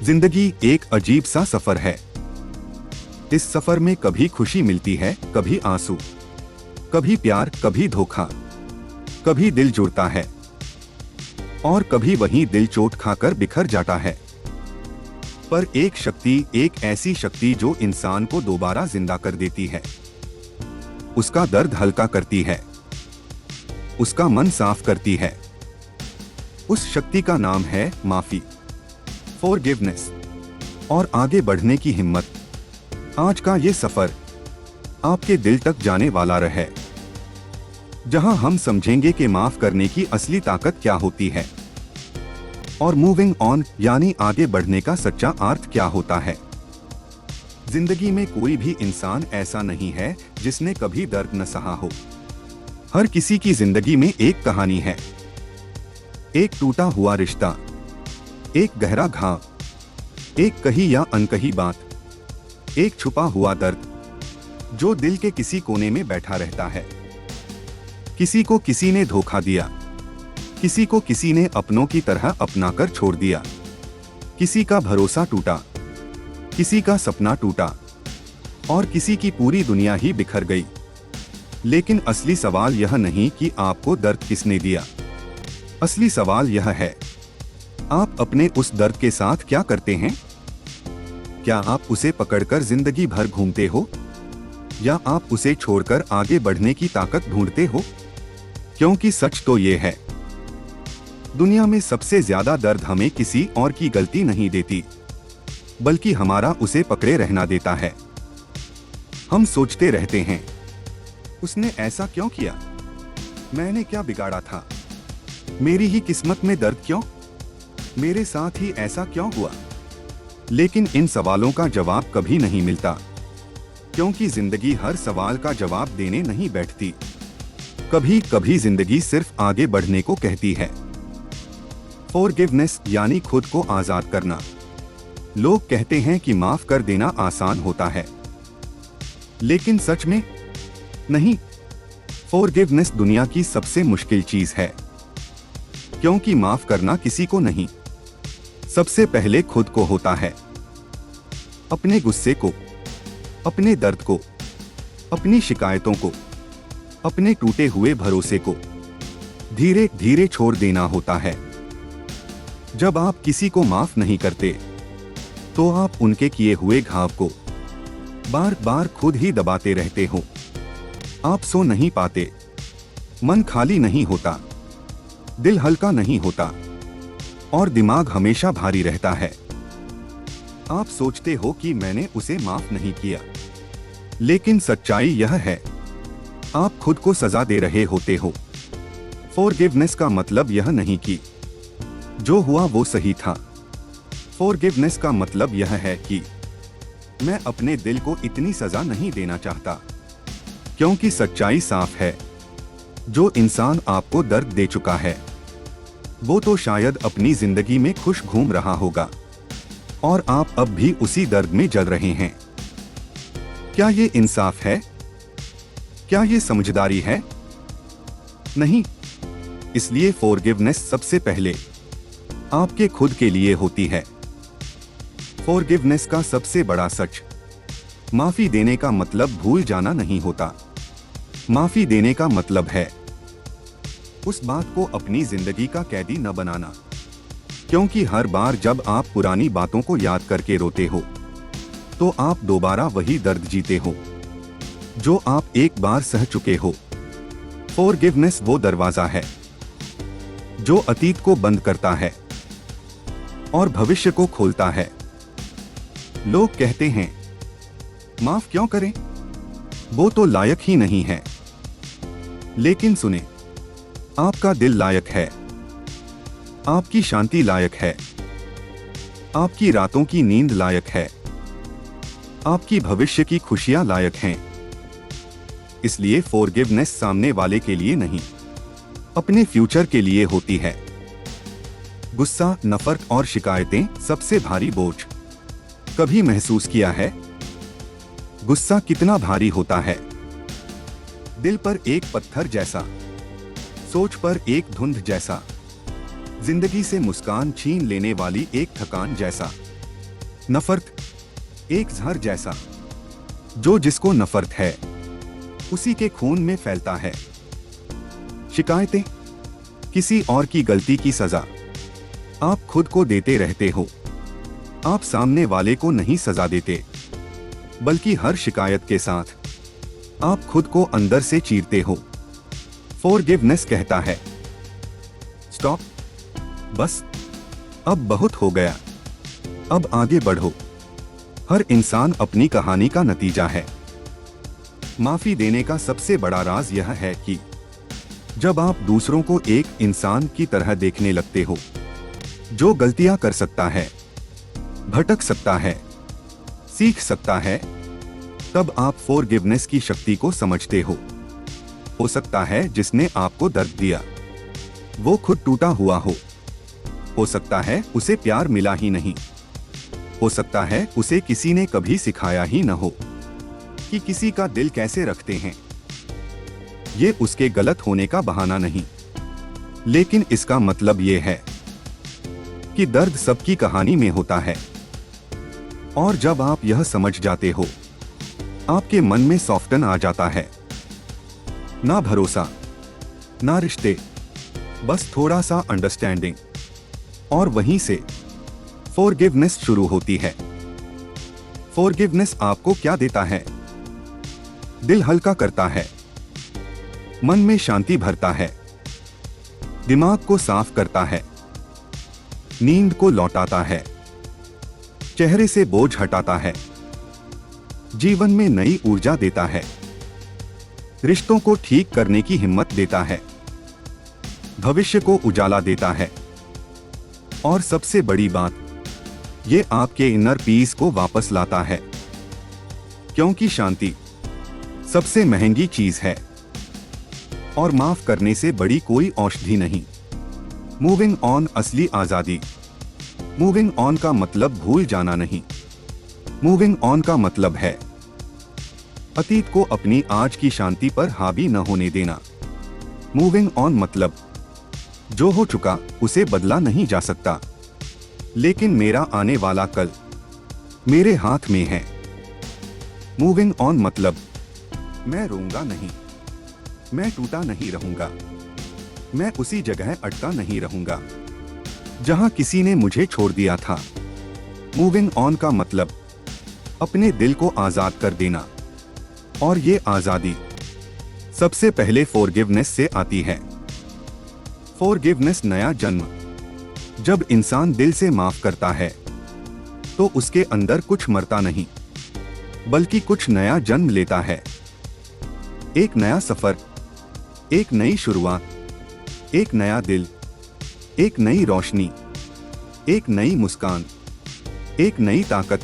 जिंदगी एक अजीब सा सफर है। इस सफर में कभी खुशी मिलती है, कभी आंसू, कभी प्यार, कभी धोखा, कभी दिल जुड़ता है और कभी वही दिल चोट खाकर बिखर जाता है। पर एक शक्ति, एक ऐसी शक्ति जो इंसान को दोबारा जिंदा कर देती है, उसका दर्द हल्का करती है, उसका मन साफ करती है। उस शक्ति का नाम है माफी, फॉरगिवनेस और आगे बढ़ने की हिम्मत। आज का ये सफर आपके दिल तक जाने वाला रहे, जहां हम समझेंगे कि माफ करने की असली ताकत क्या होती है और मूविंग ऑन यानी आगे बढ़ने का सच्चा अर्थ क्या होता है। जिंदगी में कोई भी इंसान ऐसा नहीं है जिसने कभी दर्द न सहा हो। हर किसी की जिंदगी में एक कहानी है, एक टूटा हुआ रिश्ता, एक गहरा घाव, एक कही या अनकही बात, एक छुपा हुआ दर्द जो दिल के किसी कोने में बैठा रहता है। किसी को किसी ने धोखा दिया, किसी को किसी ने अपनों की तरह अपनाकर छोड़ दिया, किसी का भरोसा टूटा, किसी का सपना टूटा और किसी की पूरी दुनिया ही बिखर गई। लेकिन असली सवाल यह नहीं कि आपको दर्द किसने दिया। असली सवाल यह है, आप अपने उस दर्द के साथ क्या करते हैं? क्या आप उसे पकड़कर जिंदगी भर घूमते हो या आप उसे छोड़कर आगे बढ़ने की ताकत ढूंढते हो? क्योंकि सच तो ये है, दुनिया में सबसे ज्यादा दर्द हमें किसी और की गलती नहीं देती, बल्कि हमारा उसे पकड़े रहना देता है। हम सोचते रहते हैं, उसने ऐसा क्यों किया? मैंने क्या बिगाड़ा था? मेरी ही किस्मत में दर्द क्यों? मेरे साथ ही ऐसा क्यों हुआ? लेकिन इन सवालों का जवाब कभी नहीं मिलता, क्योंकि जिंदगी हर सवाल का जवाब देने नहीं बैठती। कभी कभी जिंदगी सिर्फ आगे बढ़ने को कहती है। फॉरगिवनेस यानी खुद को आजाद करना। लोग कहते हैं कि माफ कर देना आसान होता है, लेकिन सच में नहीं। फॉरगिवनेस दुनिया की सबसे मुश्किल चीज है, क्योंकि माफ करना किसी को नहीं, सबसे पहले खुद को होता है। अपने गुस्से को, अपने दर्द को, अपनी शिकायतों को, अपने टूटे हुए भरोसे को धीरे धीरे छोड़ देना होता है। जब आप किसी को माफ नहीं करते, तो आप उनके किए हुए घाव को बार बार खुद ही दबाते रहते हो। आप सो नहीं पाते, मन खाली नहीं होता, दिल हल्का नहीं होता और दिमाग हमेशा भारी रहता है। आप सोचते हो कि मैंने उसे माफ नहीं किया, लेकिन सच्चाई यह है, आप खुद को सजा दे रहे होते हो। फॉरगिवनेस का मतलब यह नहीं कि जो हुआ वो सही था। फॉरगिवनेस का मतलब यह है कि मैं अपने दिल को इतनी सजा नहीं देना चाहता, क्योंकि सच्चाई साफ है, जो इंसान आपको दर्द दे चुका है, वो तो शायद अपनी जिंदगी में खुश घूम रहा होगा और आप अब भी उसी दर्द में जल रहे हैं। क्या ये इंसाफ है? क्या ये समझदारी है? नहीं। इसलिए फॉरगिवनेस सबसे पहले आपके खुद के लिए होती है। फॉरगिवनेस का सबसे बड़ा सच, माफी देने का मतलब भूल जाना नहीं होता। माफी देने का मतलब है उस बात को अपनी जिंदगी का कैदी न बनाना, क्योंकि हर बार जब आप पुरानी बातों को याद करके रोते हो, तो आप दोबारा वही दर्द जीते हो जो आप एक बार सह चुके हो। फॉरगिवनेस वो दरवाजा है जो अतीत को बंद करता है और भविष्य को खोलता है। लोग कहते हैं, माफ क्यों करें, वो तो लायक ही नहीं है। लेकिन सुने, आपका दिल लायक है, आपकी शांति लायक है, आपकी रातों की नींद लायक है, आपकी भविष्य की खुशियां लायक हैं। इसलिए फॉरगिवनेस सामने वाले के लिए नहीं, अपने फ्यूचर के लिए होती है। गुस्सा, नफरत और शिकायतें सबसे भारी बोझ। कभी महसूस किया है गुस्सा कितना भारी होता है? दिल पर एक पत्थर जैसा, सोच पर एक धुंध जैसा, जिंदगी से मुस्कान छीन लेने वाली एक थकान जैसा। नफरत एक जहर जैसा जो जिसको नफरत है उसी के खून में फैलता है। शिकायतें किसी और की गलती की सजा आप खुद को देते रहते हो। आप सामने वाले को नहीं सजा देते, बल्कि हर शिकायत के साथ आप खुद को अंदर से चीरते हो। फॉरगिवनेस कहता है स्टॉप, बस अब बहुत हो गया, अब आगे बढ़ो। हर इंसान अपनी कहानी का नतीजा है। माफी देने का सबसे बड़ा राज यह है कि जब आप दूसरों को एक इंसान की तरह देखने लगते हो जो गलतियां कर सकता है, भटक सकता है, सीख सकता है, तब आप फॉरगिवनेस की शक्ति को समझते हो सकता है जिसने आपको दर्द दिया वो खुद टूटा हुआ हो सकता है उसे प्यार मिला ही नहीं, हो सकता है उसे किसी ने कभी सिखाया ही न हो कि किसी का दिल कैसे रखते हैं। ये उसके गलत होने का बहाना नहीं, लेकिन इसका मतलब ये है कि दर्द सबकी कहानी में होता है। और जब आप यह समझ जाते हो, आपके मन में सॉफ्टन आ जाता है। ना भरोसा, ना रिश्ते, बस थोड़ा सा अंडरस्टैंडिंग, और वहीं से फॉरगिवनेस शुरू होती है। फॉरगिवनेस आपको क्या देता है? दिल हल्का करता है, मन में शांति भरता है, दिमाग को साफ करता है, नींद को लौटाता है, चेहरे से बोझ हटाता है, जीवन में नई ऊर्जा देता है, रिश्तों को ठीक करने की हिम्मत देता है, भविष्य को उजाला देता है, और सबसे बड़ी बात, ये आपके इनर पीस को वापस लाता है। क्योंकि शांति सबसे महंगी चीज है और माफ करने से बड़ी कोई औषधि नहीं। मूविंग ऑन असली आजादी। मूविंग ऑन का मतलब भूल जाना नहीं। मूविंग ऑन का मतलब है अतीत को अपनी आज की शांति पर हावी न होने देना। मूविंग ऑन मतलब जो हो चुका उसे बदला नहीं जा सकता, लेकिन मेरा आने वाला कल मेरे हाथ में है। मूविंग ऑन मतलब मैं रोऊंगा नहीं, मैं टूटा नहीं रहूंगा, मैं उसी जगह अटका नहीं रहूंगा जहां किसी ने मुझे छोड़ दिया था। मूविंग ऑन का मतलब अपने दिल को आजाद कर देना, और ये आजादी सबसे पहले फॉरगिवनेस से आती है। फॉरगिवनेस नया जन्म। जब इंसान दिल से माफ करता है तो उसके अंदर कुछ मरता नहीं, बल्कि कुछ नया जन्म लेता है। एक नया सफर, एक नई शुरुआत, एक नया दिल, एक नई रोशनी, एक नई मुस्कान, एक नई ताकत।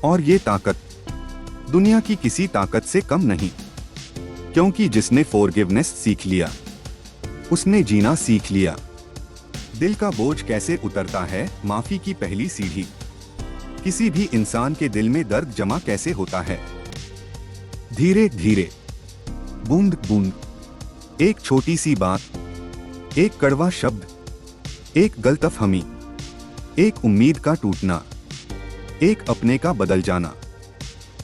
और ये ताकत दुनिया की किसी ताकत से कम नहीं, क्योंकि जिसने फॉरगिवनेस सीख लिया उसने जीना सीख लिया। दिल का बोझ कैसे उतरता है? माफी की पहली सीढ़ी। किसी भी इंसान के दिल में दर्द जमा कैसे होता है? धीरे धीरे, बूंद बूंद, एक छोटी सी बात, एक कड़वा शब्द, एक गलतफहमी, एक उम्मीद का टूटना, एक अपने का बदल जाना,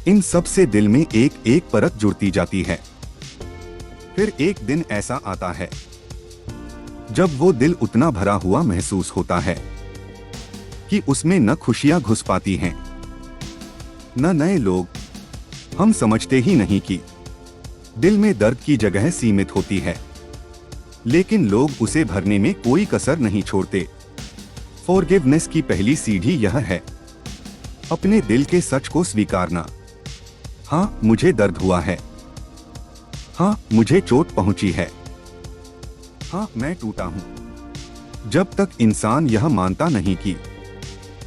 इन सब से दिल में एक एक परत जुड़ती जाती है। फिर एक दिन ऐसा आता है जब वो दिल उतना भरा हुआ महसूस होता है कि उसमें न खुशियां घुस पाती हैं, न नए लोग। हम समझते ही नहीं कि दिल में दर्द की जगह सीमित होती है, लेकिन लोग उसे भरने में कोई कसर नहीं छोड़ते। फॉरगिवनेस की पहली सीढ़ी यह है अपने दिल के सच को स्वीकारना। हाँ, मुझे दर्द हुआ है। हाँ, मुझे चोट पहुंची है। हाँ, मैं टूटा हूं। जब तक इंसान यह मानता नहीं कि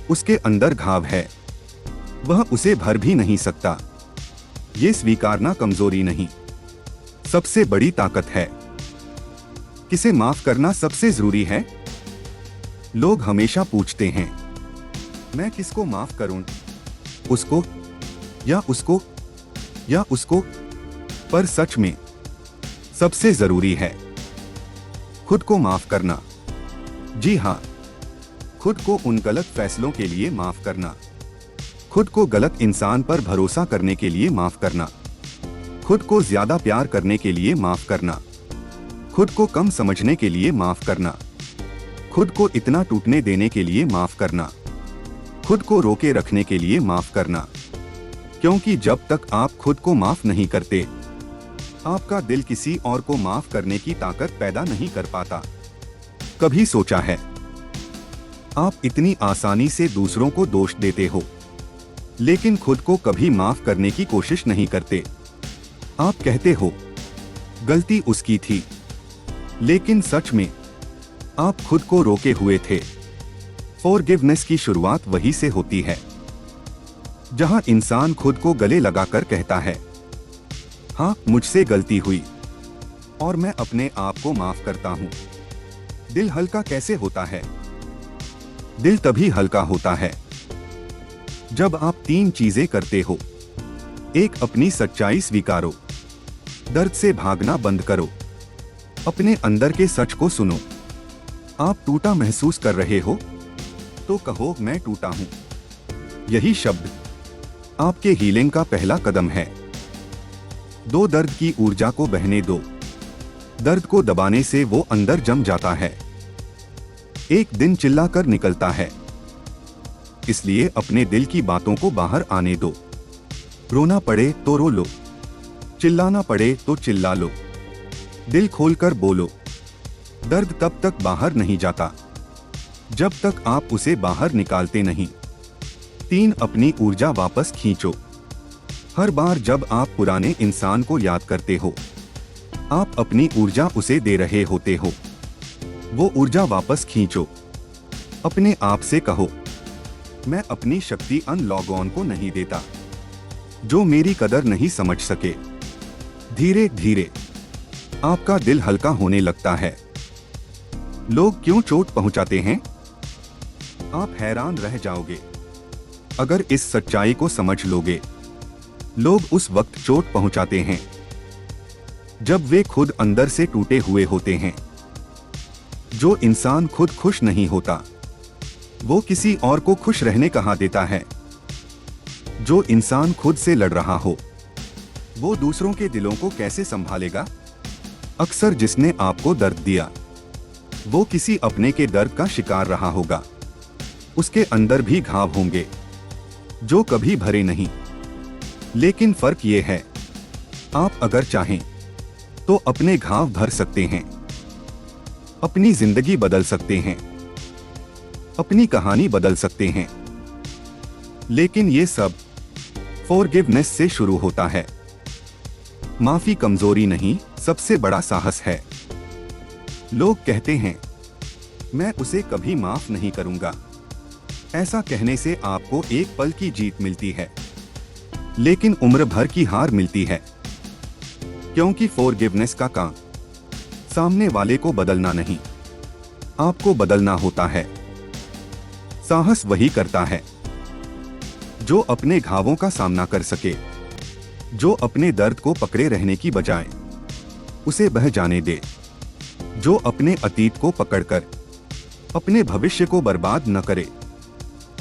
उसके अंदर घाव है, वह उसे भर भी नहीं सकता। ये स्वीकारना कमजोरी नहीं, सबसे बड़ी ताकत है। किसे माफ करना सबसे जरूरी है? लोग हमेशा पूछते हैं, मैं किसको माफ करूं? उसको या उसको या उसको? पर सच में सबसे जरूरी है खुद को माफ करना। जी हाँ, खुद को उन गलत फैसलों के लिए माफ करना खुद को गलत इंसान पर भरोसा करने के लिए माफ करना, खुद को ज्यादा प्यार करने के लिए माफ करना, खुद को कम समझने के लिए माफ करना, खुद को इतना टूटने देने के लिए माफ करना, खुद को रोके रखने के लिए माफ करना। क्योंकि जब तक आप खुद को माफ नहीं करते, आपका दिल किसी और को माफ करने की ताकत पैदा नहीं कर पाता। कभी सोचा है आप इतनी आसानी से दूसरों को दोष देते हो, लेकिन खुद को कभी माफ करने की कोशिश नहीं करते। आप कहते हो गलती उसकी थी, लेकिन सच में आप खुद को रोके हुए थे। फॉरगिवनेस की शुरुआत वही से होती है जहां इंसान खुद को गले लगाकर कहता है, हाँ मुझसे गलती हुई और मैं अपने आप को माफ करता हूं। दिल हल्का कैसे होता है? दिल तभी हल्का होता है जब आप 3 चीजें करते हो। 1, अपनी सच्चाई स्वीकारो, दर्द से भागना बंद करो, अपने अंदर के सच को सुनो। आप टूटा महसूस कर रहे हो तो कहो मैं टूटा हूं। यही शब्द आपके हीलिंग का पहला कदम है। 2, दर्द की ऊर्जा को बहने दो, दर्द को दबाने से वो अंदर जम जाता है, एक दिन चिल्लाकर निकलता है। इसलिए अपने दिल की बातों को बाहर आने दो। रोना पड़े तो रो लो, चिल्लाना पड़े तो चिल्ला लो, दिल खोलकर बोलो। दर्द तब तक बाहर नहीं जाता जब तक आप उसे बाहर निकालते नहीं। 3, अपनी ऊर्जा वापस खींचो। हर बार जब आप पुराने इंसान को याद करते हो, आप अपनी ऊर्जा उसे दे रहे होते हो। वो ऊर्जा वापस खींचो। अपने आप से कहो, मैं अपनी शक्ति अनलॉग ऑन को नहीं देता जो मेरी कदर नहीं समझ सके। धीरे धीरे आपका दिल हल्का होने लगता है। लोग क्यों चोट पहुंचाते हैं? आप हैरान रह जाओगे अगर इस सच्चाई को समझ लोगे। लोग उस वक्त चोट पहुंचाते हैं जब वे खुद अंदर से टूटे हुए होते हैं। जो इंसान खुद खुश नहीं होता, वो किसी और को खुश रहने कहा देता है। जो इंसान खुद से लड़ रहा हो, वो दूसरों के दिलों को कैसे संभालेगा? अक्सर जिसने आपको दर्द दिया, वो किसी अपने के दर्द का शिकार रहा होगा। उसके अंदर भी घाव होंगे जो कभी भरे नहीं। लेकिन फर्क ये है, आप अगर चाहें तो अपने घाव भर सकते हैं, अपनी जिंदगी बदल सकते हैं, अपनी कहानी बदल सकते हैं। लेकिन ये सब फॉरगिवनेस से शुरू होता है। माफी कमजोरी नहीं, सबसे बड़ा साहस है। लोग कहते हैं मैं उसे कभी माफ नहीं करूंगा। ऐसा कहने से आपको एक पल की जीत मिलती है, लेकिन उम्र भर की हार मिलती है। क्योंकि फॉरगिवनेस का काम सामने वाले को बदलना नहीं, आपको बदलना होता है। साहस वही करता है जो अपने घावों का सामना कर सके, जो अपने दर्द को पकड़े रहने की बजाय उसे बह जाने दे, जो अपने अतीत को पकड़कर अपने भविष्य को बर्बाद न करे।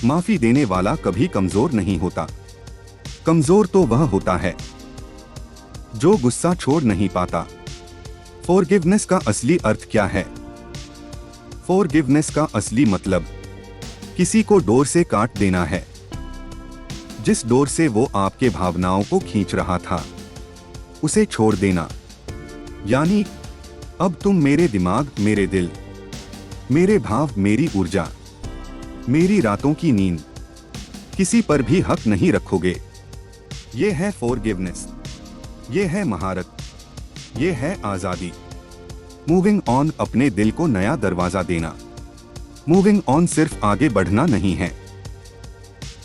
माफी देने वाला कभी कमजोर नहीं होता। कमजोर तो वह होता है जो गुस्सा छोड़ नहीं पाता। फॉरगिवनेस का असली अर्थ क्या है? फॉरगिवनेस का असली मतलब किसी को डोर से काट देना है। जिस डोर से वो आपके भावनाओं को खींच रहा था, उसे छोड़ देना। यानी अब तुम मेरे दिमाग, मेरे दिल, मेरे भाव, मेरी ऊर्जा, मेरी रातों की नींद, किसी पर भी हक नहीं रखोगे। ये है फॉरगिवनेस, ये है महारत, ये है आजादी। मूविंग ऑन, अपने दिल को नया दरवाजा देना। मूविंग ऑन सिर्फ आगे बढ़ना नहीं है।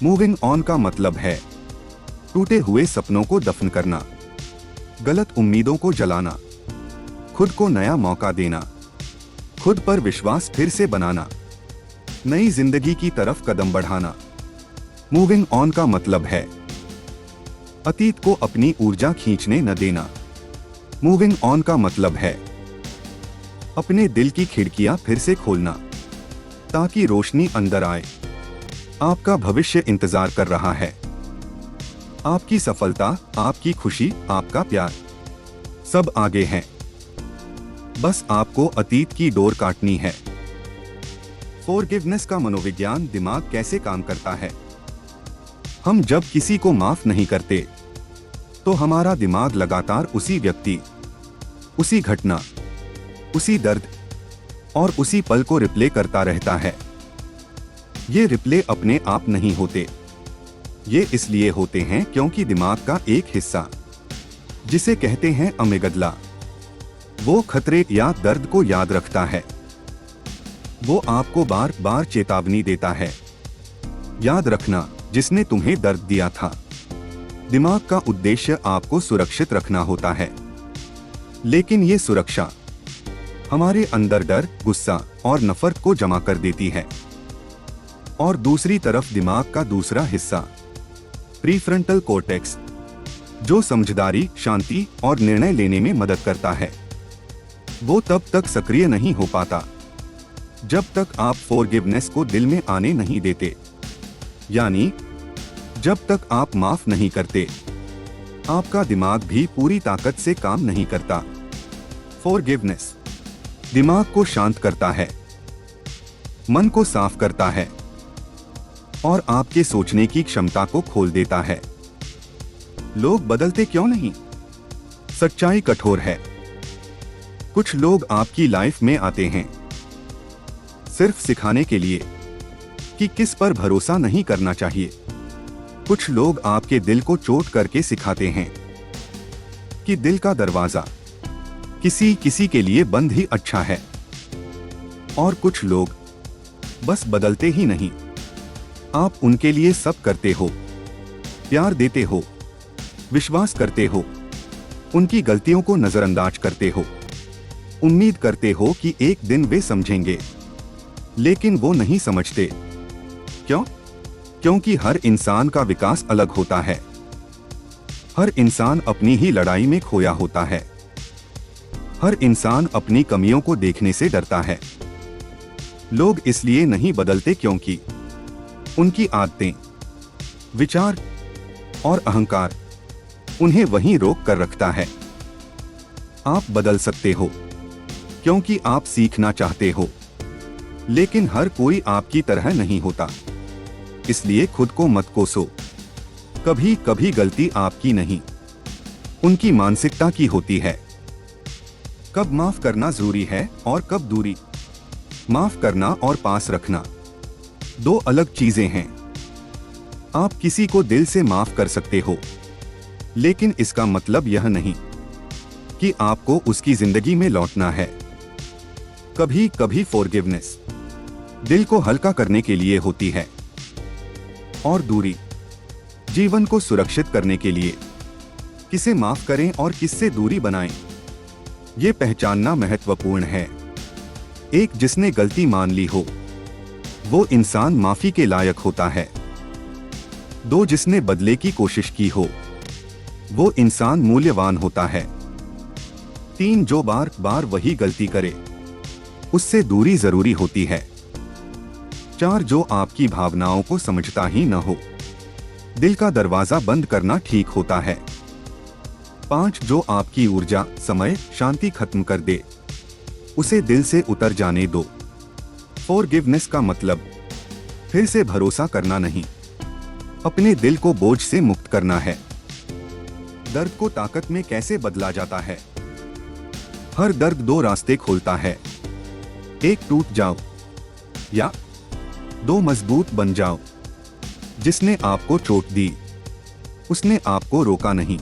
मूविंग ऑन का मतलब है टूटे हुए सपनों को दफन करना, गलत उम्मीदों को जलाना, खुद को नया मौका देना, खुद पर विश्वास फिर से बनाना, नई जिंदगी की तरफ कदम बढ़ाना। मूविंग ऑन का मतलब है अतीत को अपनी ऊर्जा खींचने न देना। मूविंग ऑन का मतलब है अपने दिल की खिड़कियां फिर से खोलना ताकि रोशनी अंदर आए। आपका भविष्य इंतजार कर रहा है। आपकी सफलता, आपकी खुशी, आपका प्यार सब आगे हैं। बस आपको अतीत की डोर काटनी है। फॉरगिवनेस का मनोविज्ञान दिमाग कैसे काम करता है। हम जब किसी को माफ नहीं करते तो हमारा दिमाग लगातार उसी व्यक्ति, उसी घटना, उसी दर्द और उसी पल को रिप्ले करता रहता है। ये रिप्ले अपने आप नहीं होते। ये इसलिए होते हैं क्योंकि दिमाग का एक हिस्सा, जिसे कहते हैं अमिगडला, वो खतरे या दर्द को याद रखता है। वो आपको बार बार चेतावनी देता है, याद रखना जिसने तुम्हें दर्द दिया था। दिमाग का उद्देश्य आपको सुरक्षित रखना होता है, लेकिन ये सुरक्षा हमारे अंदर डर, गुस्सा और नफरत को जमा कर देती है। और दूसरी तरफ दिमाग का दूसरा हिस्सा, प्रीफ्रंटल कॉर्टेक्स, जो समझदारी, शांति और निर्णय लेने में मदद करता है, वो तब तक सक्रिय नहीं हो पाता जब तक आप फॉरगिवनेस को दिल में आने नहीं देते। यानी जब तक आप माफ नहीं करते, आपका दिमाग भी पूरी ताकत से काम नहीं करता। फॉरगिवनेस दिमाग को शांत करता है, मन को साफ करता है और आपके सोचने की क्षमता को खोल देता है। लोग बदलते क्यों नहीं? सच्चाई कठोर है। कुछ लोग आपकी लाइफ में आते हैं सिर्फ सिखाने के लिए कि किस पर भरोसा नहीं करना चाहिए। कुछ लोग आपके दिल को चोट करके सिखाते हैं कि दिल का दरवाजा किसी किसी के लिए बंद ही अच्छा है। और कुछ लोग बस बदलते ही नहीं, आप उनके लिए सब करते हो, प्यार देते हो, विश्वास करते हो, उनकी गलतियों को नजरअंदाज करते हो, उम्मीद करते हो कि एक दिन वे समझेंगे, लेकिन वो नहीं समझते। क्यों? क्योंकि हर इंसान का विकास अलग होता है। हर इंसान अपनी ही लड़ाई में खोया होता है। हर इंसान अपनी कमियों को देखने से डरता है। लोग इसलिए नहीं बदलते क्योंकि उनकी आदतें, विचार और अहंकार उन्हें वहीं रोक कर रखता है। आप बदल सकते हो क्योंकि आप सीखना चाहते हो, लेकिन हर कोई आपकी तरह नहीं होता। इसलिए खुद को मत कोसो। कभी कभी गलती आपकी नहीं, उनकी मानसिकता की होती है। कब माफ करना जरूरी है और कब दूरी। माफ करना और पास रखना दो अलग चीजें हैं। आप किसी को दिल से माफ कर सकते हो, लेकिन इसका मतलब यह नहीं कि आपको उसकी जिंदगी में लौटना है। कभी कभी फॉरगिवनेस दिल को हल्का करने के लिए होती है और दूरी जीवन को सुरक्षित करने के लिए। किसे माफ करें और किससे दूरी बनाएं, ये पहचानना महत्वपूर्ण है। एक जिसने गलती मान ली हो, वो इंसान माफी के लायक होता है। दो जिसने बदले की कोशिश की हो, वो इंसान मूल्यवान होता है। तीन जो बार बार वही गलती करे, उससे दूरी जरूरी होती है। चार जो आपकी भावनाओं को समझता ही न हो, दिल का दरवाजा बंद करना ठीक होता है। पांच जो आपकी ऊर्जा, समय, शांति खत्म कर दे, उसे दिल से उतर जाने दो। फॉरगिवनेस का मतलब फिर से भरोसा करना नहीं, अपने दिल को बोझ से मुक्त करना है। दर्द को ताकत में कैसे बदला जाता है? हर दर्द दो रास्ते खोलता है। एक, टूट जाओ, या दो, मजबूत बन जाओ। जिसने आपको चोट दी, उसने आपको रोका नहीं,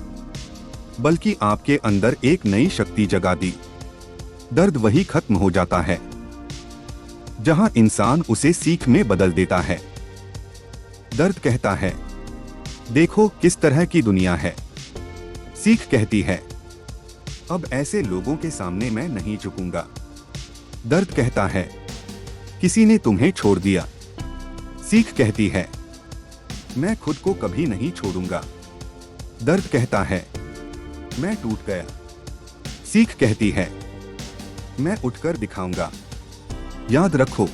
बल्कि आपके अंदर एक नई शक्ति जगा दी। दर्द वही खत्म हो जाता है जहां इंसान उसे सीख में बदल देता है। दर्द कहता है, देखो किस तरह की दुनिया है। सीख कहती है, अब ऐसे लोगों के सामने मैं नहीं झुकूंगा। दर्द कहता है, किसी ने तुम्हें छोड़ दिया। सीख कहती है, मैं खुद को कभी नहीं छोड़ूंगा। दर्द कहता है, मैं टूट गया। सीख कहती है, मैं उठकर दिखाऊंगा। याद रखो,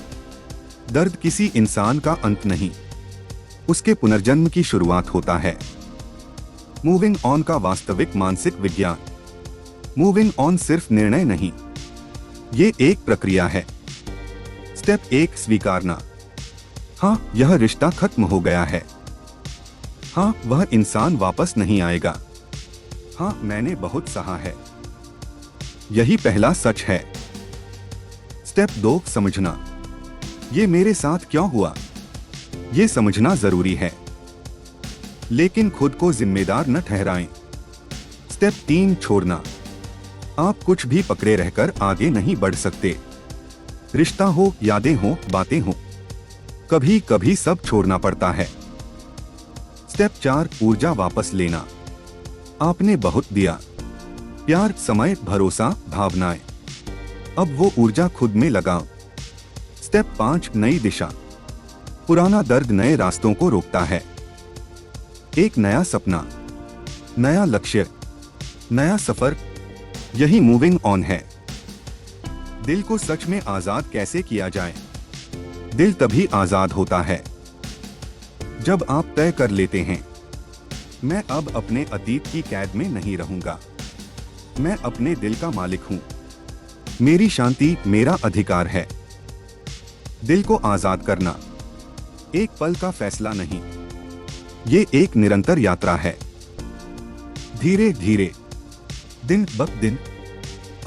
दर्द किसी इंसान का अंत नहीं, उसके पुनर्जन्म की शुरुआत होता है। मूविंग ऑन का वास्तविक मानसिक विज्ञान। मूविंग ऑन सिर्फ निर्णय नहीं, ये एक प्रक्रिया है। स्टेप 1, स्वीकारना। हाँ, यह रिश्ता खत्म हो गया है। हाँ, वह इंसान वापस नहीं आएगा। हाँ, मैंने बहुत सहा है। यही पहला सच है। स्टेप 2, समझना। ये मेरे साथ क्यों हुआ, ये समझना जरूरी है, लेकिन खुद को जिम्मेदार न ठहराएं। स्टेप 3, छोड़ना। आप कुछ भी पकड़े रहकर आगे नहीं बढ़ सकते। रिश्ता हो, यादें हो, बातें हो, कभी कभी सब छोड़ना पड़ता है। स्टेप 4, ऊर्जा वापस लेना। आपने बहुत दिया, प्यार, समय, भरोसा, भावनाएं। अब वो ऊर्जा खुद में लगाओ। स्टेप 5, नई दिशा। पुराना दर्द नए रास्तों को रोकता है। एक नया सपना, नया लक्ष्य, नया सफर, यही मूविंग ऑन है। दिल को सच में आजाद कैसे किया जाए? दिल तभी आजाद होता है जब आप तय कर लेते हैं, मैं अब अपने अतीत की कैद में नहीं रहूंगा। मैं अपने दिल का मालिक हूं। मेरी शांति मेरा अधिकार है। दिल को आजाद करना एक पल का फैसला नहीं, ये एक निरंतर यात्रा है। धीरे धीरे, दिन ब दिन,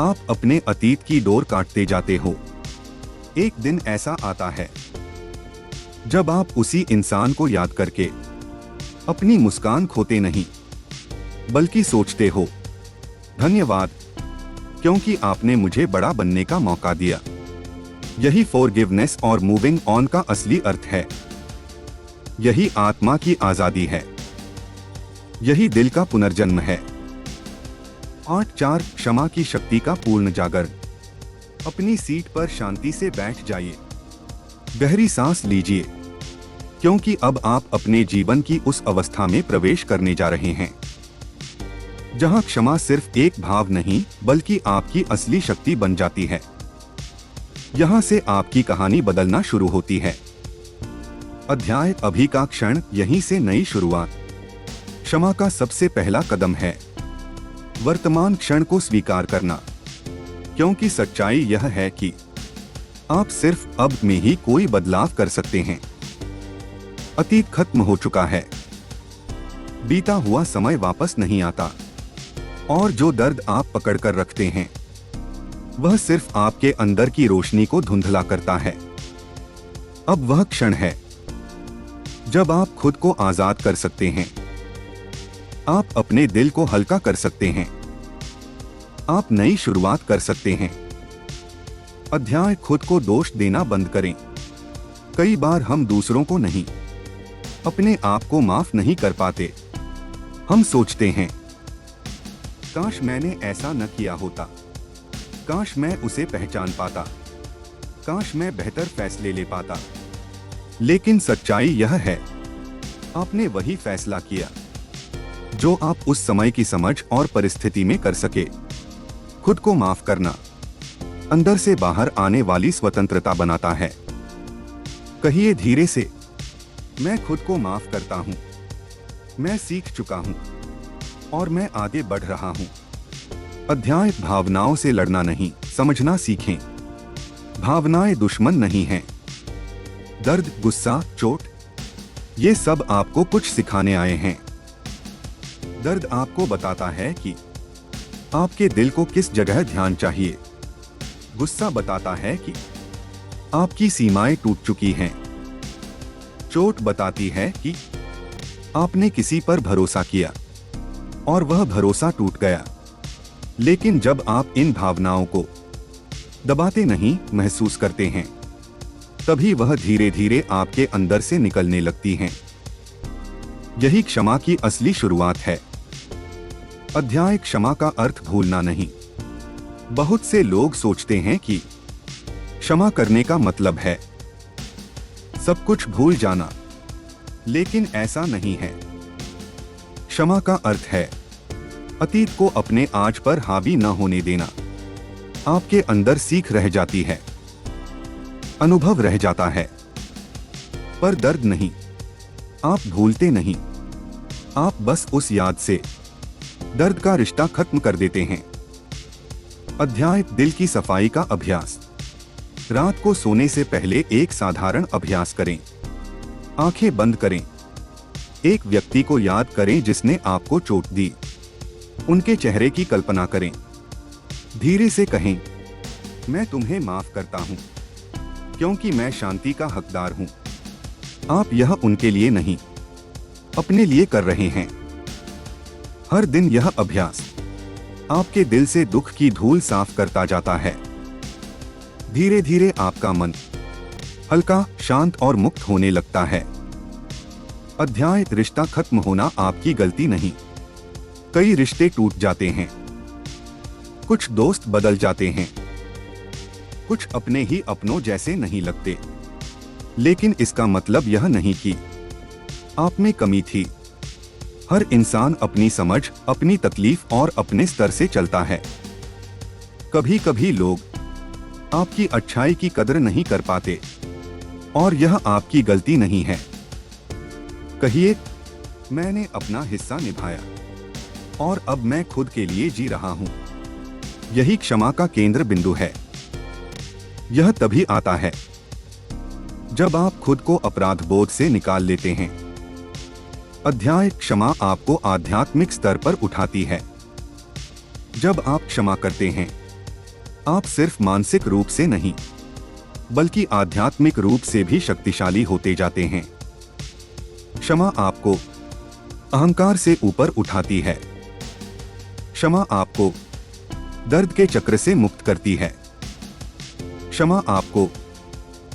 आप अपने अतीत की डोर काटते जाते हो। एक दिन ऐसा आता है जब आप उसी इंसान को याद करके अपनी मुस्कान खोते नहीं, बल्कि सोचते हो, धन्यवाद, क्योंकि आपने मुझे बड़ा बनने का मौका दिया। यही फॉरगिवनेस और मूविंग ऑन का असली अर्थ है। यही आत्मा की आजादी है। यही दिल का पुनर्जन्म है। 8.4, क्षमा की शक्ति का पूर्ण जागरण। अपनी सीट पर शांति से बैठ जाइए। गहरी सांस लीजिए, क्योंकि अब आप अपने जीवन की उस अवस्था में प्रवेश करने जा रहे हैं जहां क्षमा सिर्फ एक भाव नहीं, बल्कि आपकी असली शक्ति बन जाती है। यहां से आपकी कहानी बदलना शुरू होती है। अध्याय अभी का क्षण, यहीं से नई शुरुआत। क्षमा का सबसे पहला कदम है वर्तमान क्षण को स्वीकार करना, क्योंकि सच्चाई यह है कि आप सिर्फ अब में ही कोई बदलाव कर सकते हैं। अतीत खत्म हो चुका है। बीता हुआ समय वापस नहीं आता, और जो दर्द आप पकड़कर रखते हैं वह सिर्फ आपके अंदर की रोशनी को धुंधला करता है। अब वह क्षण है जब आप खुद को आजाद कर सकते हैं। आप अपने दिल को हल्का कर सकते हैं। आप नई शुरुआत कर सकते हैं। अध्याय, खुद को दोष देना बंद करें। कई बार हम दूसरों को नहीं, अपने आप को माफ नहीं कर पाते। हम सोचते हैं, काश मैंने ऐसा न किया होता, काश मैं उसे पहचान पाता, काश मैं बेहतर फैसले ले पाता। लेकिन सच्चाई यह है, आपने वही फैसला किया जो आप उस समय की समझ और परिस्थिति में कर सके। खुद को माफ करना अंदर से बाहर आने वाली स्वतंत्रता बनाता है। कहिए धीरे से, मैं खुद को माफ करता हूं, मैं सीख चुका हूं और मैं आगे बढ़ रहा हूं। अध्याय, भावनाओं से लड़ना नहीं, समझना सीखें। भावनाएं दुश्मन नहीं हैं। दर्द, गुस्सा, चोट, ये सब आपको कुछ सिखाने आए हैं। दर्द आपको बताता है कि आपके दिल को किस जगह ध्यान चाहिए। गुस्सा बताता है कि आपकी सीमाएं टूट चुकी हैं। चोट बताती है कि आपने किसी पर भरोसा किया और वह भरोसा टूट गया। लेकिन जब आप इन भावनाओं को दबाते नहीं, महसूस करते हैं, तभी वह धीरे धीरे आपके अंदर से निकलने लगती हैं। यही क्षमा की असली शुरुआत है। अध्याय, क्षमा का अर्थ भूलना नहीं। बहुत से लोग सोचते हैं कि क्षमा करने का मतलब है सब कुछ भूल जाना, लेकिन ऐसा नहीं है। क्षमा का अर्थ है अतीत को अपने आज पर हावी न होने देना। आपके अंदर सीख रह जाती है, अनुभव रह जाता है, पर दर्द नहीं। आप भूलते नहीं, आप बस उस याद से दर्द का रिश्ता खत्म कर देते हैं। अध्याय दिल की सफाई का अभ्यास। रात को सोने से पहले एक साधारण अभ्यास करें। आंखें बंद करें। एक व्यक्ति को याद करें जिसने आपको चोट दी। उनके चेहरे की कल्पना करें। धीरे से कहें, मैं तुम्हें माफ करता हूं क्योंकि मैं शांति का हकदार हूं। आप यह उनके लिए नहीं, अपने लिए कर रहे हैं। हर दिन यह अभ्यास आपके दिल से दुख की धूल साफ करता जाता है। धीरे धीरे आपका मन हल्का, शांत और मुक्त होने लगता है। अध्याय रिश्ता खत्म होना आपकी गलती नहीं। कई रिश्ते टूट जाते हैं, कुछ दोस्त बदल जाते हैं, कुछ अपने ही अपनों जैसे नहीं लगते, लेकिन इसका मतलब यह नहीं कि आप में कमी थी। हर इंसान अपनी समझ, अपनी तकलीफ और अपने स्तर से चलता है। कभी कभी लोग आपकी अच्छाई की कदर नहीं कर पाते और यह आपकी गलती नहीं है। कहिए, मैंने अपना हिस्सा निभाया और अब मैं खुद के लिए जी रहा हूं। यही क्षमा का केंद्र बिंदु है। यह तभी आता है जब आप खुद को अपराध बोध से निकाल लेते हैं। अध्याय क्षमा आपको आध्यात्मिक स्तर पर उठाती है। जब आप क्षमा करते हैं, आप सिर्फ मानसिक रूप से नहीं, बल्कि आध्यात्मिक रूप से भी शक्तिशाली होते जाते हैं। क्षमा आपको अहंकार से ऊपर उठाती है। क्षमा आपको दर्द के चक्र से मुक्त करती है। क्षमा आपको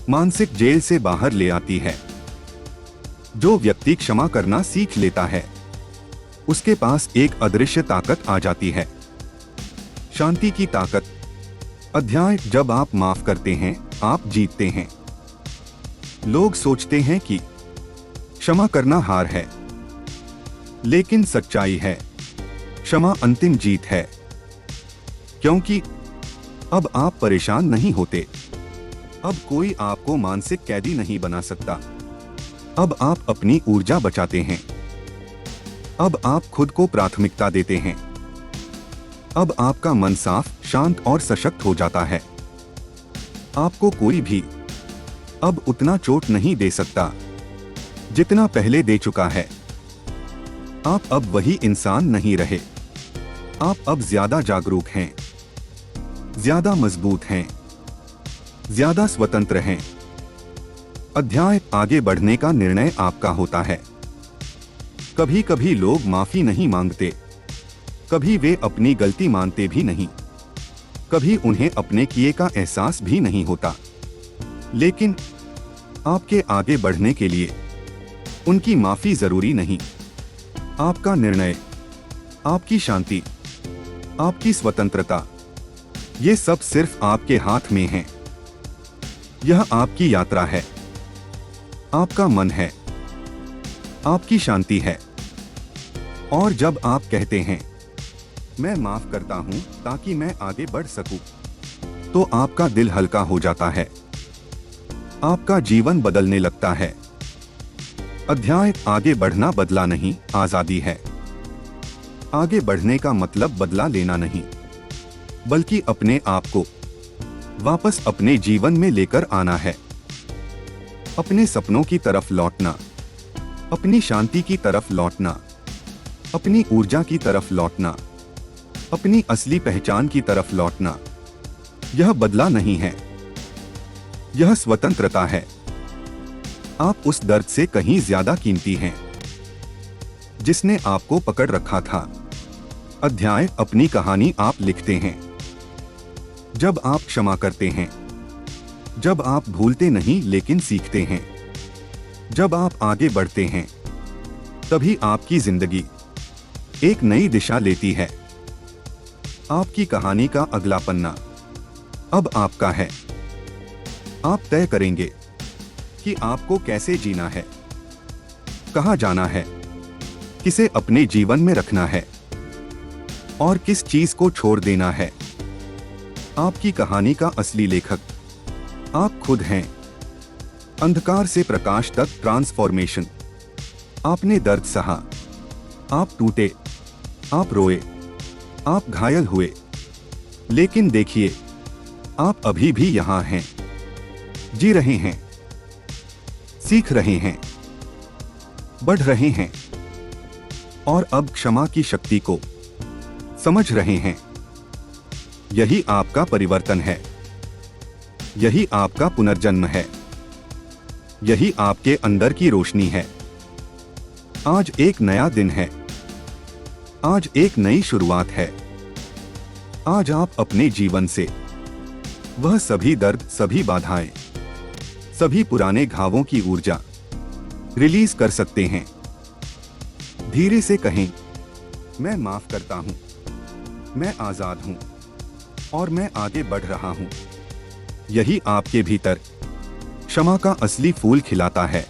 मानसिक जेल से बाहर ले आती है। जो व्यक्ति क्षमा करना सीख लेता है, उसके पास एक अदृश्य ताकत आ जाती है, शांति की ताकत। अध्याय जब आप माफ करते हैं, आप जीतते हैं। लोग सोचते हैं कि क्षमा करना हार है, लेकिन सच्चाई है, क्षमा अंतिम जीत है। क्योंकि अब आप परेशान नहीं होते। अब कोई आपको मानसिक कैदी नहीं बना सकता। अब आप अपनी ऊर्जा बचाते हैं। अब आप खुद को प्राथमिकता देते हैं। अब आपका मन साफ, शांत और सशक्त हो जाता है। आपको कोई भी अब उतना चोट नहीं दे सकता जितना पहले दे चुका है। आप अब वही इंसान नहीं रहे। आप अब ज्यादा जागरूक हैं, ज्यादा मजबूत हैं, ज्यादा स्वतंत्र हैं। अध्याय आगे बढ़ने का निर्णय आपका होता है। कभी कभी लोग माफी नहीं मांगते, कभी वे अपनी गलती मानते भी नहीं, कभी उन्हें अपने किए का एहसास भी नहीं होता। लेकिन आपके आगे बढ़ने के लिए उनकी माफी जरूरी नहीं। आपका निर्णय, आपकी शांति, आपकी स्वतंत्रता, ये सब सिर्फ आपके हाथ में है। यह आपकी यात्रा है, आपका मन है, आपकी शांति है। और जब आप कहते हैं, मैं माफ करता हूं ताकि मैं आगे बढ़ सकूं, तो आपका दिल हल्का हो जाता है। आपका जीवन बदलने लगता है। अध्याय आगे बढ़ना बदला नहीं, आजादी है। आगे बढ़ने का मतलब बदला लेना नहीं, बल्कि अपने आप को वापस अपने जीवन में लेकर आना है। अपने सपनों की तरफ लौटना, अपनी शांति की तरफ लौटना, अपनी ऊर्जा की तरफ लौटना, अपनी असली पहचान की तरफ लौटना। यह बदला नहीं है, यह स्वतंत्रता है। आप उस दर्द से कहीं ज्यादा कीमती हैं जिसने आपको पकड़ रखा था। अध्याय अपनी कहानी आप लिखते हैं। जब आप क्षमा करते हैं, जब आप भूलते नहीं लेकिन सीखते हैं, जब आप आगे बढ़ते हैं, तभी आपकी जिंदगी एक नई दिशा लेती है। आपकी कहानी का अगला पन्ना अब आपका है। आप तय करेंगे कि आपको कैसे जीना है, कहां जाना है, किसे अपने जीवन में रखना है और किस चीज को छोड़ देना है। आपकी कहानी का असली लेखक आप खुद हैं। अंधकार से प्रकाश तक ट्रांसफॉर्मेशन। आपने दर्द सहा, आप टूटे, आप रोए, आप घायल हुए, लेकिन देखिए आप अभी भी यहाँ हैं, जी रहे हैं, सीख रहे हैं, बढ़ रहे हैं और अब क्षमा की शक्ति को समझ रहे हैं। यही आपका परिवर्तन है, यही आपका पुनर्जन्म है, यही आपके अंदर की रोशनी है। आज एक नया दिन है, आज एक नई शुरुआत है। आज आप अपने जीवन से वह सभी दर्द, सभी बाधाएं, सभी पुराने घावों की ऊर्जा रिलीज कर सकते हैं। धीरे से कहें, मैं माफ करता हूं, मैं आजाद हूं और मैं आगे बढ़ रहा हूं। यही आपके भीतर क्षमा का असली फूल खिलाता है।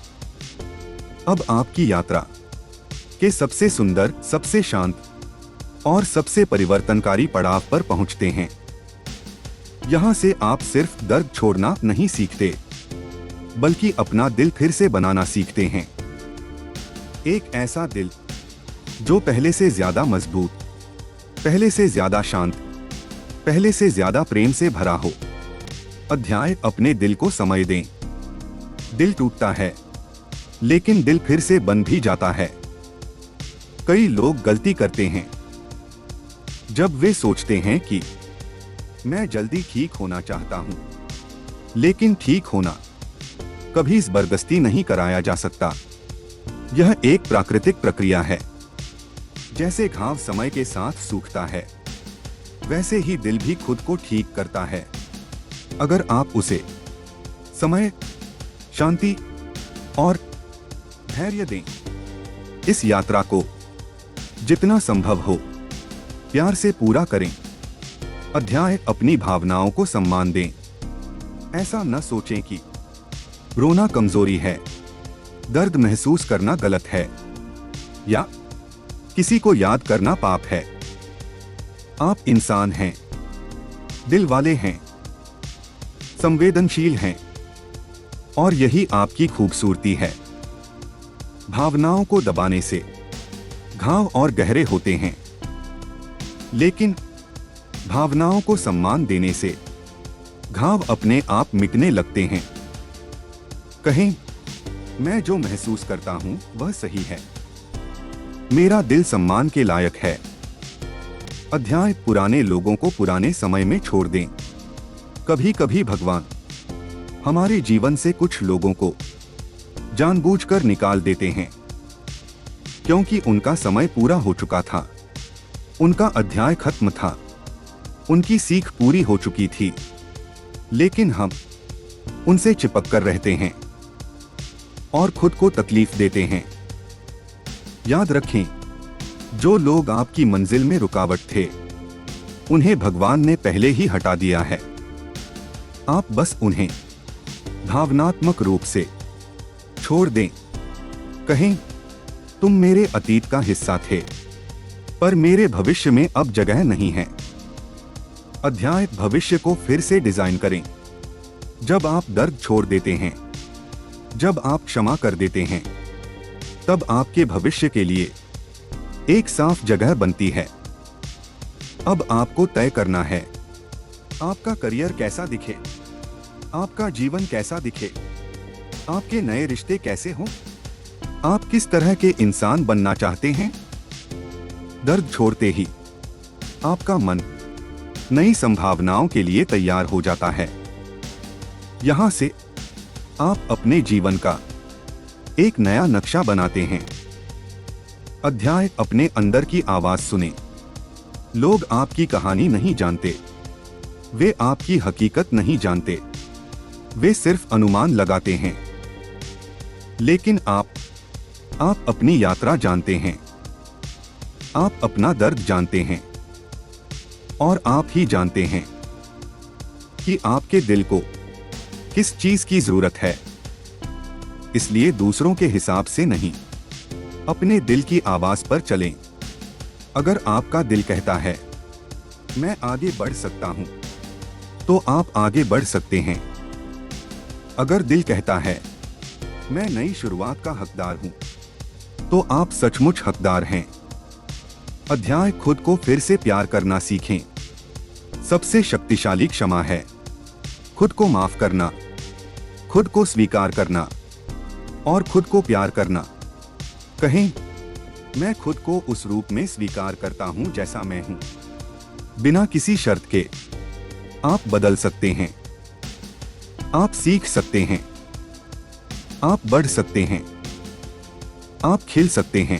अब आपकी यात्रा के सबसे सुंदर, सबसे शांत और सबसे परिवर्तनकारी पड़ाव पर पहुंचते हैं। यहां से आप सिर्फ दर्द छोड़ना नहीं सीखते, बल्कि अपना दिल फिर से बनाना सीखते हैं। एक ऐसा दिल जो पहले से ज्यादा मजबूत, पहले से ज्यादा शांत, पहले से ज्यादा प्रेम से भरा हो। अध्याय अपने दिल को समय दें। दिल टूटता है, लेकिन दिल फिर से बन भी जाता है। कई लोग गलती करते हैं जब वे सोचते हैं कि मैं जल्दी ठीक होना चाहता हूं, लेकिन ठीक होना कभी जबरदस्ती नहीं कराया जा सकता। यह एक प्राकृतिक प्रक्रिया है। जैसे घाव समय के साथ सूखता है, वैसे ही दिल भी खुद को ठीक करता है, अगर आप उसे समय, शांति और धैर्य दें। इस यात्रा को जितना संभव हो प्यार से पूरा करें। अध्याय अपनी भावनाओं को सम्मान दें। ऐसा न सोचें कि रोना कमजोरी है, दर्द महसूस करना गलत है या किसी को याद करना पाप है। आप इंसान हैं, दिल वाले हैं, संवेदनशील हैं और यही आपकी खूबसूरती है। भावनाओं को दबाने से घाव और गहरे होते हैं, लेकिन भावनाओं को सम्मान देने से घाव अपने आप मिटने लगते हैं। कहें, मैं जो महसूस करता हूं वह सही है, मेरा दिल सम्मान के लायक है। अध्याय पुराने लोगों को पुराने समय में छोड़ दें। कभी कभी भगवान हमारे जीवन से कुछ लोगों को जानबूझकर निकाल देते हैं, क्योंकि उनका समय पूरा हो चुका था, उनका अध्याय खत्म था, उनकी सीख पूरी हो चुकी थी। लेकिन हम उनसे चिपक कर रहते हैं और खुद को तकलीफ देते हैं। याद रखें, जो लोग आपकी मंजिल में रुकावट थे, उन्हें भगवान ने पहले ही हटा दिया है। आप बस उन्हें भावनात्मक रूप से छोड़ दें। कहें, तुम मेरे अतीत का हिस्सा थे, पर मेरे भविष्य में अब जगह नहीं है। अध्याय भविष्य को फिर से डिजाइन करें। जब आप दर्द छोड़ देते हैं, जब आप क्षमा कर देते हैं, तब आपके भविष्य के लिए एक साफ जगह बनती है। अब आपको तय करना है, आपका करियर कैसा दिखे, आपका जीवन कैसा दिखे, आपके नए रिश्ते कैसे हों, आप किस तरह के इंसान बनना चाहते हैं। दर्द छोड़ते ही आपका मन नई संभावनाओं के लिए तैयार हो जाता है। यहां से आप अपने जीवन का एक नया नक्शा बनाते हैं। अध्याय अपने अंदर की आवाज सुने। लोग आपकी कहानी नहीं जानते, वे आपकी हकीकत नहीं जानते, वे सिर्फ अनुमान लगाते हैं। लेकिन आप अपनी यात्रा जानते हैं, आप अपना दर्द जानते हैं और आप ही जानते हैं कि आपके दिल को किस चीज की जरूरत है। इसलिए दूसरों के हिसाब से नहीं, अपने दिल की आवाज पर चलें। अगर आपका दिल कहता है मैं आगे बढ़ सकता हूं, तो आप आगे बढ़ सकते हैं। अगर दिल कहता है मैं नई शुरुआत का हकदार हूं, तो आप सचमुच हकदार हैं। अध्याय खुद को फिर से प्यार करना सीखें। सबसे शक्तिशाली क्षमा है खुद को माफ करना, खुद को स्वीकार करना और खुद को प्यार करना। कहें, मैं खुद को उस रूप में स्वीकार करता हूं जैसा मैं हूं। बिना किसी शर्त के आप बदल सकते हैं, आप सीख सकते हैं, आप बढ़ सकते हैं, आप खिल सकते हैं।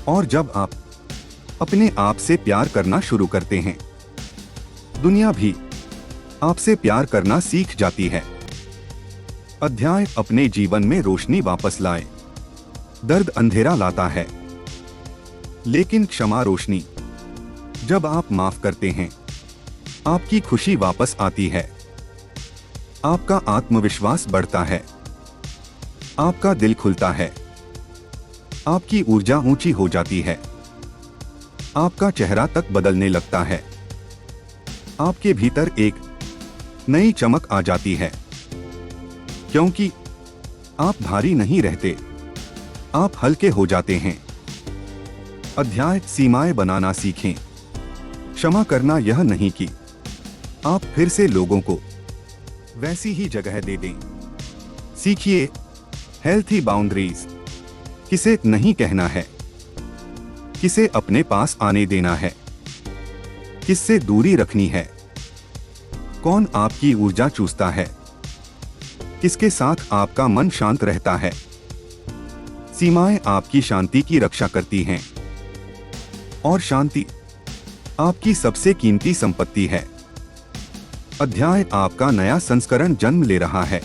और जब आप अपने आप से प्यार करना शुरू करते हैं, दुनिया भी आपसे प्यार करना सीख जाती है। अध्याय अपने जीवन में रोशनी वापस लाए। दर्द अंधेरा लाता है, लेकिन क्षमा रोशनी। जब आप माफ करते हैं, आपकी खुशी वापस आती है, आपका आत्मविश्वास बढ़ता है, आपका दिल खुलता है, आपकी ऊर्जा ऊंची हो जाती है, आपका चेहरा तक बदलने लगता है, आपके भीतर एक नई चमक आ जाती है, क्योंकि आप भारी नहीं रहते, आप हल्के हो जाते हैं। अध्याय सीमाएं बनाना सीखें। क्षमा करना यह नहीं कि आप फिर से लोगों को वैसी ही जगह दे दें। सीखिए हेल्थी बाउंड्रीज। किसे नहीं कहना है, किसे अपने पास आने देना है, किससे दूरी रखनी है, कौन आपकी ऊर्जा चूसता है, किसके साथ आपका मन शांत रहता है। सीमाएं आपकी शांति की रक्षा करती हैं, और शांति आपकी सबसे कीमती संपत्ति है। अध्याय आपका नया संस्करण जन्म ले रहा है।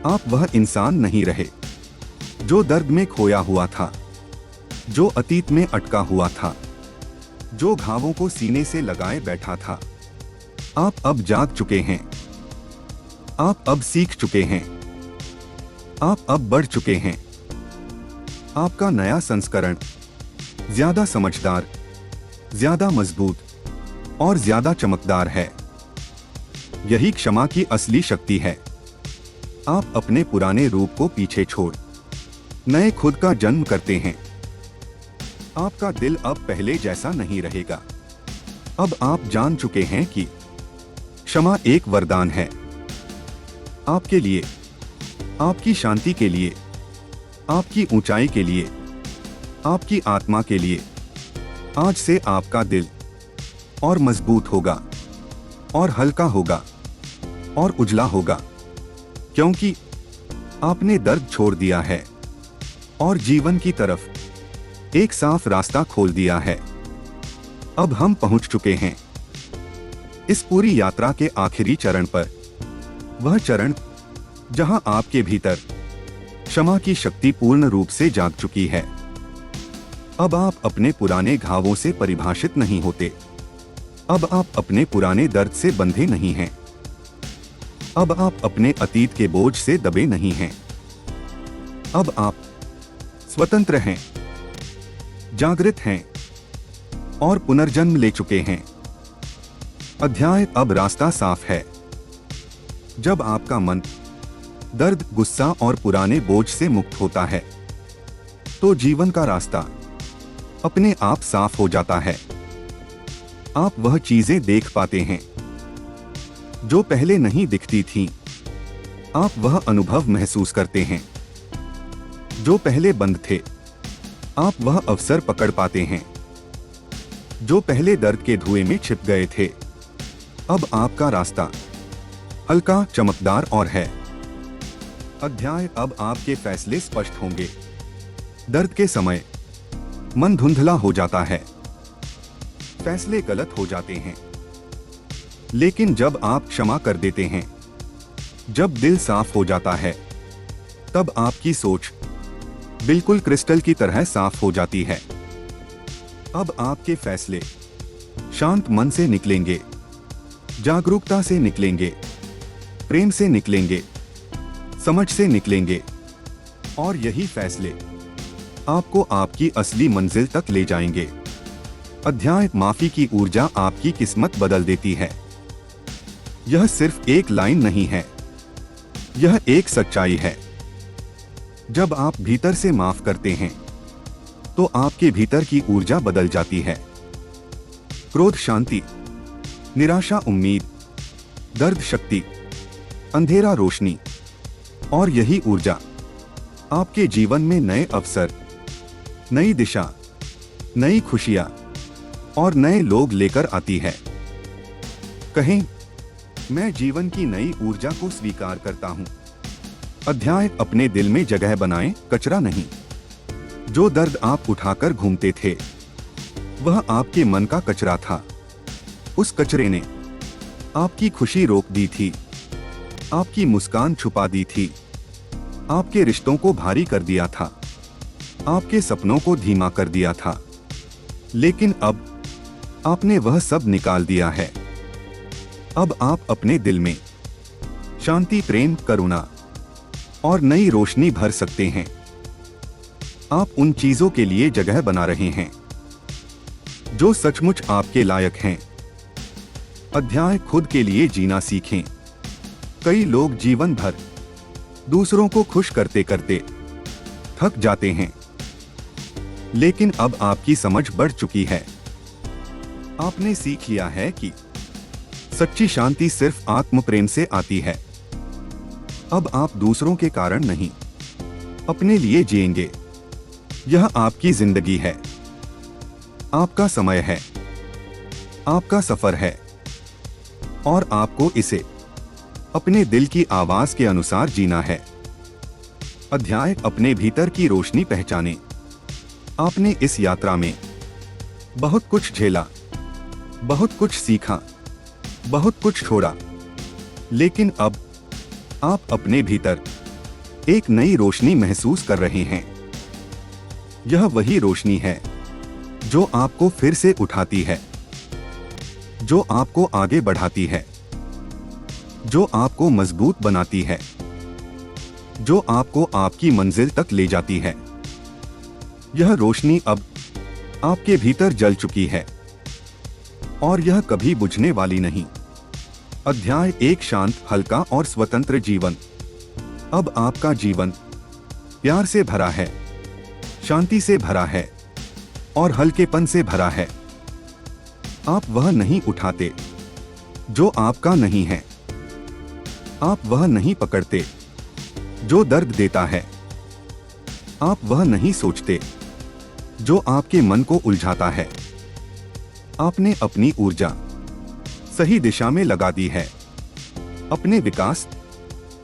आप वह इंसान नहीं रहे जो दर्द में खोया हुआ था, जो अतीत में अटका हुआ था, जो घावों को सीने से लगाए बैठा था। आप अब जाग चुके हैं, आप अब सीख चुके हैं, आप अब बढ़ चुके हैं। आपका नया संस्करण ज्यादा समझदार, ज्यादा मजबूत और ज्यादा चमकदार है। यही क्षमा की असली शक्ति है। आप अपने पुराने रूप को पीछे छोड़ नए खुद का जन्म करते हैं। आपका दिल अब पहले जैसा नहीं रहेगा। अब आप जान चुके हैं कि क्षमा एक वरदान है, आपके लिए, आपकी शांति के लिए, आपकी ऊंचाई के लिए, आपकी आत्मा के लिए। आज से आपका दिल और मजबूत होगा, और हल्का होगा, और उजला होगा, क्योंकि आपने दर्द छोड़ दिया है और जीवन की तरफ एक साफ रास्ता खोल दिया है। अब हम पहुंच चुके हैं इस पूरी यात्रा के आखिरी चरण पर, वह चरण जहां आपके भीतर क्षमा की शक्ति पूर्ण रूप से जाग चुकी है। अब आप अपने पुराने घावों से परिभाषित नहीं होते। अब आप अपने पुराने दर्द से बंधे नहीं हैं। अब आप अपने अतीत के बोझ से दबे नहीं हैं। अब आप स्वतंत्र हैं, जागृत हैं और पुनर्जन्म ले चुके हैं। अध्याय अब रास्ता साफ है। जब आपका मन दर्द, गुस्सा और पुराने बोझ से मुक्त होता है, तो जीवन का रास्ता अपने आप साफ हो जाता है। आप वह चीजें देख पाते हैं जो पहले नहीं दिखती थीं। आप वह अनुभव महसूस करते हैं जो पहले बंद थे। आप वह अवसर पकड़ पाते हैं जो पहले दर्द के धुएं में छिप गए थे। अब आपका रास्ता हल्का, चमकदार और है। अध्याय अब आपके फैसले स्पष्ट होंगे। दर्द के समय मन धुंधला हो जाता है, फैसले गलत हो जाते हैं। लेकिन जब आप क्षमा कर देते हैं, जब दिल साफ हो जाता है, तब आपकी सोच बिल्कुल क्रिस्टल की तरह साफ हो जाती है। अब आपके फैसले शांत मन से निकलेंगे, जागरूकता से निकलेंगे, प्रेम से निकलेंगे, समझ से निकलेंगे, और यही फैसले आपको आपकी असली मंजिल तक ले जाएंगे। अध्याय माफी की ऊर्जा आपकी किस्मत बदल देती है। यह सिर्फ एक लाइन नहीं है, यह एक सच्चाई है जब आप भीतर से माफ करते हैं तो आपके भीतर की ऊर्जा बदल जाती है। क्रोध शांति, निराशा उम्मीद, दर्द शक्ति, अंधेरा रोशनी, और यही ऊर्जा आपके जीवन में नए अवसर, नई दिशा, नई खुशियां और नए लोग लेकर आती है। कहें, मैं जीवन की नई ऊर्जा को स्वीकार करता हूं। अध्याय अपने दिल में जगह बनाएं, कचरा नहीं। जो दर्द आप उठाकर घूमते थे वह आपके मन का कचरा था। उस कचरे ने आपकी खुशी रोक दी थी, आपकी मुस्कान छुपा दी थी, आपके रिश्तों को भारी कर दिया था, आपके सपनों को धीमा कर दिया था। लेकिन अब आपने वह सब निकाल दिया है। अब आप अपने दिल में शांति, प्रेम, करुणा और नई रोशनी भर सकते हैं। आप उन चीजों के लिए जगह बना रहे हैं जो सचमुच आपके लायक हैं। अध्याय खुद के लिए जीना सीखें। कई लोग जीवन भर दूसरों को खुश करते करते थक जाते हैं, लेकिन अब आपकी समझ बढ़ चुकी है। आपने सीख लिया है कि सच्ची शांति सिर्फ आत्म प्रेम से आती है। अब आप दूसरों के कारण नहीं, अपने लिए जिएंगे। यह आपकी जिंदगी है, आपका समय है, आपका सफर है, और आपको इसे अपने दिल की आवाज के अनुसार जीना है। अध्याय अपने भीतर की रोशनी पहचाने। आपने इस यात्रा में बहुत कुछ झेला, बहुत कुछ सीखा, बहुत कुछ छोड़ा, लेकिन अब आप अपने भीतर एक नई रोशनी महसूस कर रहे हैं। यह वही रोशनी है जो आपको फिर से उठाती है, जो आपको आगे बढ़ाती है, जो आपको मजबूत बनाती है, जो आपको आपकी मंजिल तक ले जाती है। यह रोशनी अब आपके भीतर जल चुकी है और यह कभी बुझने वाली नहीं। अध्याय एक शांत, हल्का और स्वतंत्र जीवन। अब आपका जीवन प्यार से भरा है, शांति से भरा है और हल्केपन से भरा है। आप वह नहीं उठाते जो आपका नहीं है। आप वह नहीं पकड़ते जो दर्द देता है। आप वह नहीं सोचते जो आपके मन को उलझाता है। आपने अपनी ऊर्जा सही दिशा में लगा दी है। अपने विकास,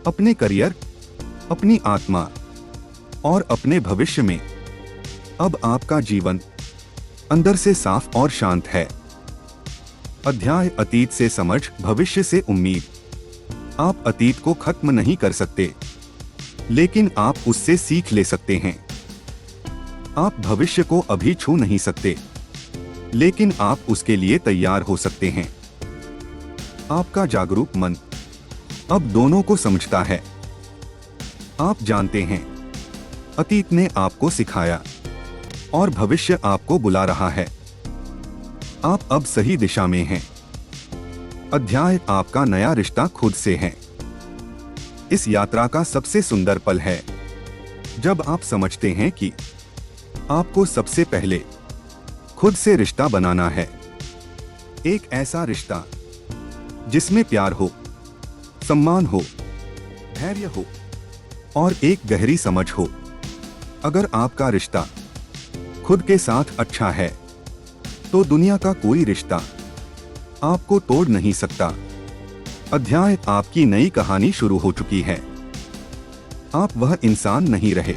अपने करियर, अपनी आत्मा और अपने भविष्य में। अब आपका जीवन अंदर से साफ और शांत है। अध्याय अतीत से समझ, भविष्य से उम्मीद। आप अतीत को खत्म नहीं कर सकते, लेकिन आप उससे सीख ले सकते हैं। आप भविष्य को अभी छू नहीं सकते, लेकिन आप उसके लिए तैयार हो सकते हैं। आपका जागरूक मन अब दोनों को समझता है। आप जानते हैं, अतीत ने आपको सिखाया और भविष्य आपको बुला रहा है। आप अब सही दिशा में हैं। अध्याय आपका नया रिश्ता खुद से है। इस यात्रा का सबसे सुंदर पल है जब आप समझते हैं कि आपको सबसे पहले खुद से रिश्ता बनाना है। एक ऐसा रिश्ता जिसमें प्यार हो, सम्मान हो, धैर्य हो और एक गहरी समझ हो। अगर आपका रिश्ता खुद के साथ अच्छा है तो दुनिया का कोई रिश्ता आपको तोड़ नहीं सकता। अध्याय आपकी नई कहानी शुरू हो चुकी है। आप वह इंसान नहीं रहे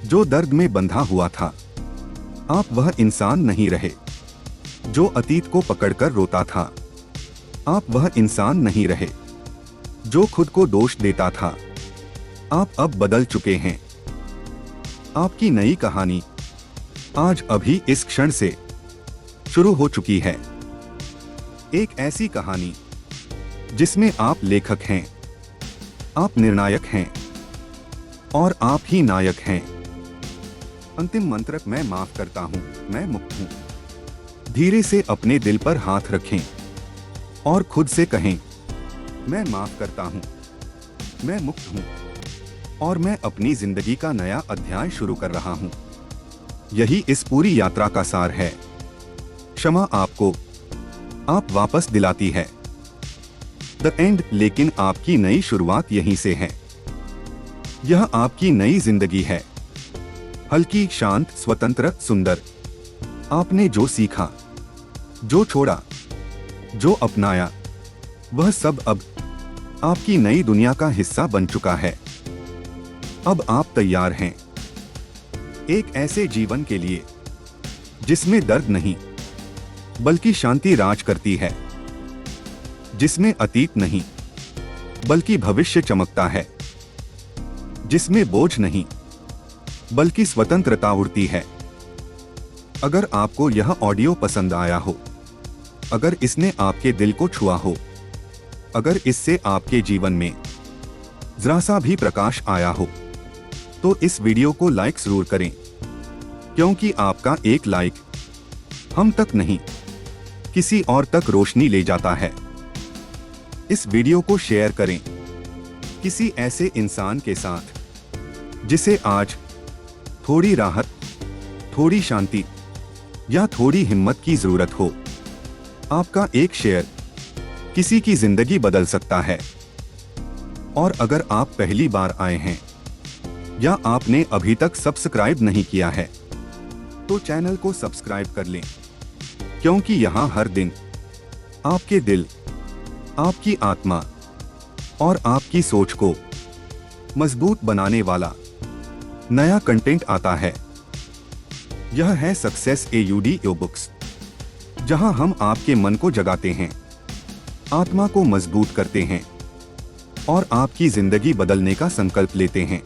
जो दर्द में बंधा हुआ था। आप वह इंसान नहीं रहे जो अतीत को पकड़कर रोता था। आप वह इंसान नहीं रहे जो खुद को दोष देता था। आप अब बदल चुके हैं। आपकी नई कहानी आज अभी इस क्षण से शुरू हो चुकी है। एक ऐसी कहानी जिसमें आप लेखक हैं, आप निर्णायक हैं और आप ही नायक हैं। अंतिम मंत्र, मैं माफ करता हूं, मैं मुक्त हूं। धीरे से अपने दिल पर हाथ रखें और खुद से कहें, मैं माफ करता हूं, मैं मुक्त हूं। और मैं अपनी जिंदगी का नया अध्याय शुरू कर रहा हूँ। यही इस पूरी यात्रा का सार है। क्षमा आपको आप वापस दिलाती है द एंड, लेकिन आपकी नई शुरुआत यहीं से है। यह आपकी नई जिंदगी है, हल्की, शांत, स्वतंत्र, सुंदर। आपने जो सीखा, जो छोड़ा, जो अपनाया, वह सब अब आपकी नई दुनिया का हिस्सा बन चुका है। अब आप तैयार हैं एक ऐसे जीवन के लिए जिसमें दर्द नहीं बल्कि शांति राज करती है, जिसमें अतीत नहीं बल्कि भविष्य चमकता है, जिसमें बोझ नहीं बल्कि स्वतंत्रता उड़ती है। अगर आपको यह ऑडियो पसंद आया हो, अगर इसने आपके दिल को छुआ हो, अगर इससे आपके जीवन में जरा सा भी प्रकाश आया हो, तो इस वीडियो को लाइक जरूर करें, क्योंकि आपका एक लाइक हम तक नहीं किसी और तक रोशनी ले जाता है। इस वीडियो को शेयर करें किसी ऐसे इंसान के साथ जिसे आज थोड़ी राहत, थोड़ी शांति या थोड़ी हिम्मत की जरूरत हो। आपका एक शेयर किसी की जिंदगी बदल सकता है। और अगर आप पहली बार आए हैं या आपने अभी तक सब्सक्राइब नहीं किया है, तो चैनल को सब्सक्राइब कर लें, क्योंकि यहाँ हर दिन आपके दिल, आपकी आत्मा और आपकी सोच को मजबूत बनाने वाला नया कंटेंट आता है। यह है सक्सेस ऑडियो बुक्स, जहां हम आपके मन को जगाते हैं, आत्मा को मजबूत करते हैं और आपकी जिंदगी बदलने का संकल्प लेते हैं।